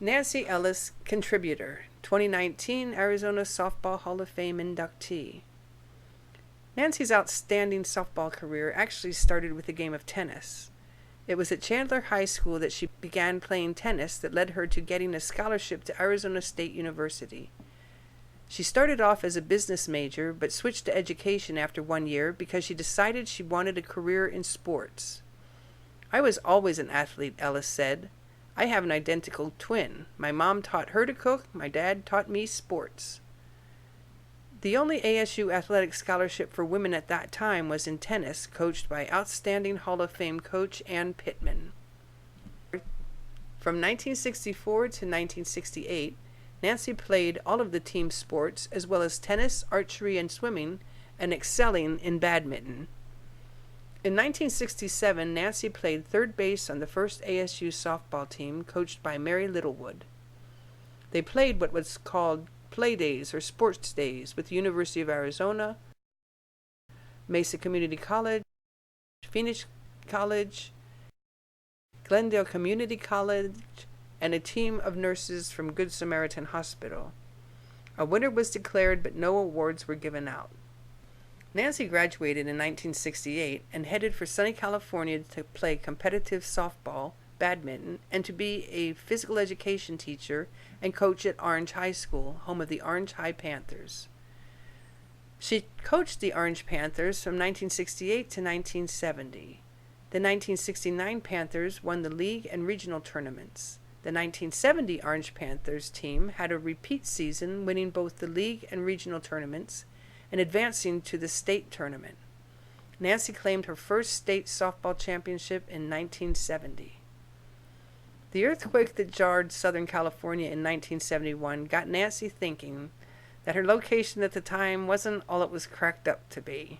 Nancy Ellis, contributor, 2019 Arizona Softball Hall of Fame inductee. Nancy's outstanding softball career actually started with the game of tennis. It was at Chandler High School that she began playing tennis that led her to getting a scholarship to Arizona State University. She started off as a business major, but switched to education after 1 year because she decided she wanted a career in sports. "I was always an athlete," Ellis said. "I have an identical twin. My mom taught her to cook, my dad taught me sports." The only ASU athletic scholarship for women at that time was in tennis, coached by outstanding Hall of Fame coach Ann Pittman. From 1964 to 1968, Nancy played all of the team sports, as well as tennis, archery, and swimming, and excelling in badminton. In 1967, Nancy played third base on the first ASU softball team, coached by Mary Littlewood. They played what was called play days or sports days with the University of Arizona, Mesa Community College, Phoenix College, Glendale Community College, and a team of nurses from Good Samaritan Hospital. A winner was declared, but no awards were given out. Nancy graduated in 1968 and headed for sunny California to play competitive softball, badminton, and to be a physical education teacher and coach at Orange High School, home of the Orange High Panthers. She coached the Orange Panthers from 1968 to 1970. The 1969 Panthers won the league and regional tournaments. The 1970 Orange Panthers team had a repeat season, winning both the league and regional tournaments and advancing to the state tournament. Nancy claimed her first state softball championship in 1970. The earthquake that jarred Southern California in 1971 got Nancy thinking that her location at the time wasn't all it was cracked up to be.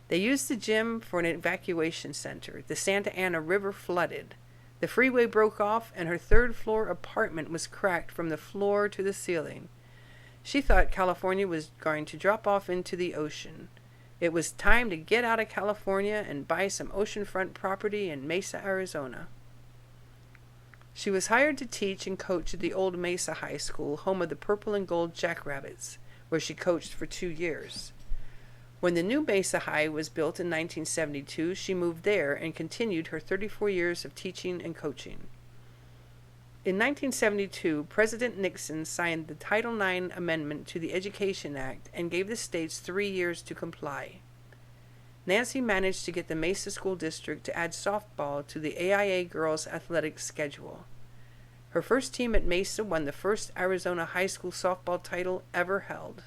They used the gym for an evacuation center. The Santa Ana River flooded. The freeway broke off, and her third-floor apartment was cracked from the floor to the ceiling. She thought California was going to drop off into the ocean. It was time to get out of California and buy some oceanfront property in Mesa, Arizona. She was hired to teach and coach at the old Mesa High School, home of the Purple and Gold Jackrabbits, where she coached for 2 years. When the new Mesa High was built in 1972, she moved there and continued her 34 years of teaching and coaching. In 1972, President Nixon signed the Title IX Amendment to the Education Act and gave the states 3 years to comply. Nancy managed to get the Mesa School District to add softball to the AIA girls' athletic schedule. Her first team at Mesa won the first Arizona high school softball title ever held.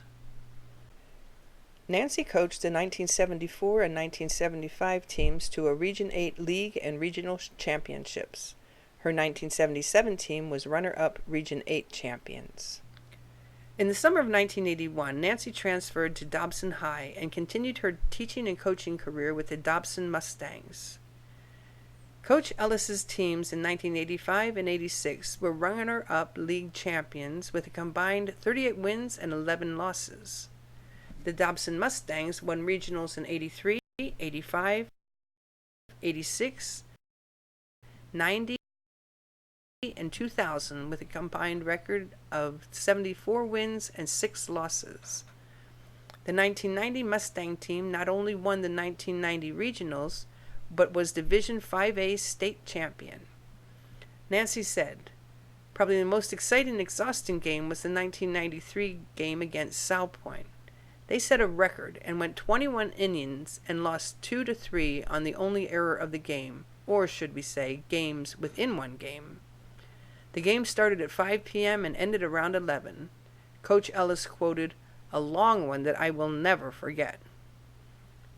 Nancy coached the 1974 and 1975 teams to a Region 8 league and regional championships. Her 1977 team was runner-up Region 8 champions. In the summer of 1981, Nancy transferred to Dobson High and continued her teaching and coaching career with the Dobson Mustangs. Coach Ellis's teams in 1985 and 86 were runner-up league champions with a combined 38 wins and 11 losses. The Dobson Mustangs won regionals in 83, 85, 86, 90, and 2000 with a combined record of 74 wins and 6 losses. The 1990 Mustang team not only won the 1990 regionals, but was Division 5A state champion. Nancy said, "Probably the most exciting and exhausting game was the 1993 game against South Point. They set a record and went 21 innings and lost 2-3 on the only error of the game, or should we say, games within one game. The game started at 5 p.m. and ended around 11. Coach Ellis quoted, "A long one that I will never forget."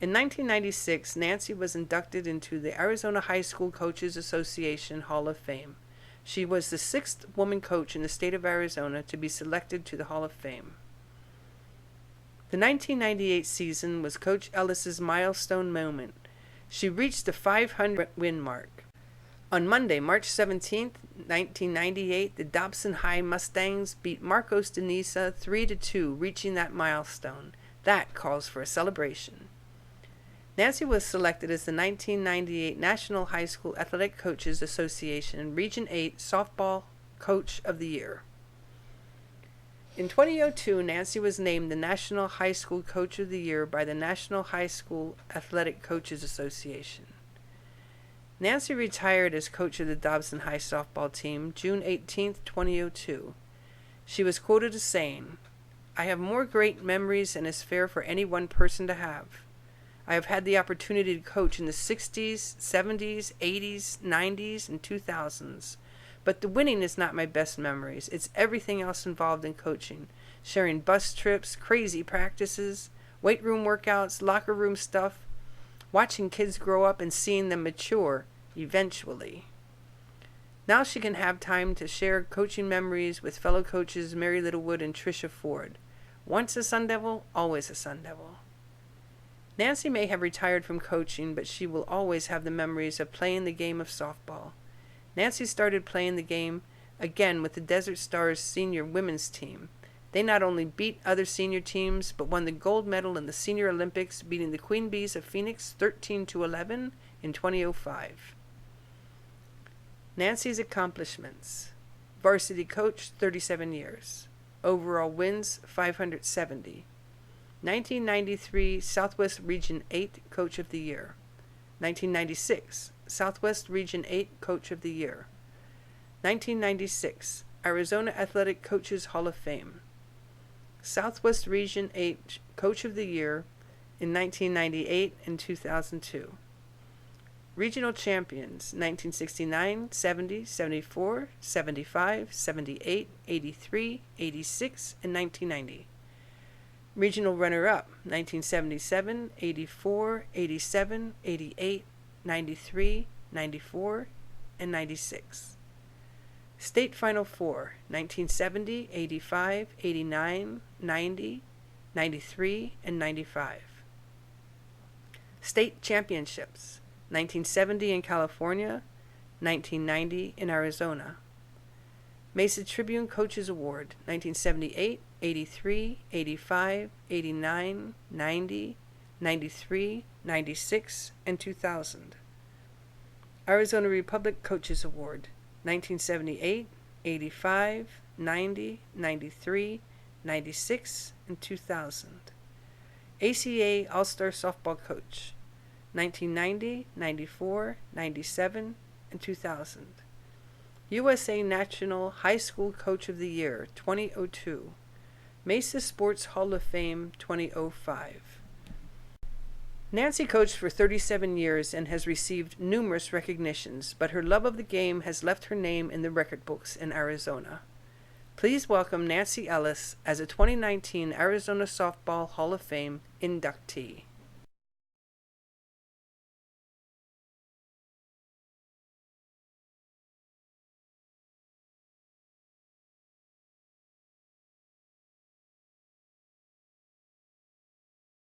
In 1996, Nancy was inducted into the Arizona High School Coaches Association Hall of Fame. She was the 6th woman coach in the state of Arizona to be selected to the Hall of Fame. The 1998 season was Coach Ellis's milestone moment. She reached the 500 win mark. On Monday, March 17, 1998, the Dobson High Mustangs beat Marcos de Niza 3-2, reaching that milestone. That calls for a celebration. Nancy was selected as the 1998 National High School Athletic Coaches Association Region 8 Softball Coach of the Year. In 2002, Nancy was named the National High School Coach of the Year by the National High School Athletic Coaches Association. Nancy retired as coach of the Dobson High softball team June 18, 2002. She was quoted as saying, "I have more great memories than is fair for any one person to have. I have had the opportunity to coach in the 60s, 70s, 80s, 90s, and 2000s. But the winning is not my best memories. It's everything else involved in coaching. Sharing bus trips, crazy practices, weight room workouts, locker room stuff. Watching kids grow up and seeing them mature, eventually." Now she can have time to share coaching memories with fellow coaches Mary Littlewood and Tricia Ford. Once a Sun Devil, always a Sun Devil. Nancy may have retired from coaching, but she will always have the memories of playing the game of softball. Nancy started playing the game again with the Desert Stars senior women's team. They not only beat other senior teams, but won the gold medal in the Senior Olympics, beating the Queen Bees of Phoenix 13-11 in 2005. Nancy's accomplishments. Varsity coach, 37 years. Overall wins, 570. 1993 Southwest Region 8 Coach of the Year. 1996 Southwest Region 8 Coach of the Year. 1996 Arizona Athletic Coaches Hall of Fame. Southwest Region 8 Coach of the Year in 1998 and 2002. Regional champions 1969, 70, 74, 75, 78, 83, 86, and 1990. Regional runner-up 1977, 84, 87, 88, 93, 94, and 96. State Final Four 1970, 85, 89, 90, 93, and 95. State Championships 1970 in California, 1990 in Arizona. Mesa Tribune Coaches Award 1978, 83, 85, 89, 90, 93, 96, and 2000. Arizona Republic Coaches Award 1978, 85, 90, 93, 96, and 2000. ACA All-Star Softball Coach 1990, 94, 97, and 2000. USA National High School Coach of the Year 2002. Mesa Sports Hall of Fame 2005. Nancy coached for 37 years and has received numerous recognitions, but her love of the game has left her name in the record books in Arizona. Please welcome Nancy Ellis as a 2019 Arizona Softball Hall of Fame inductee.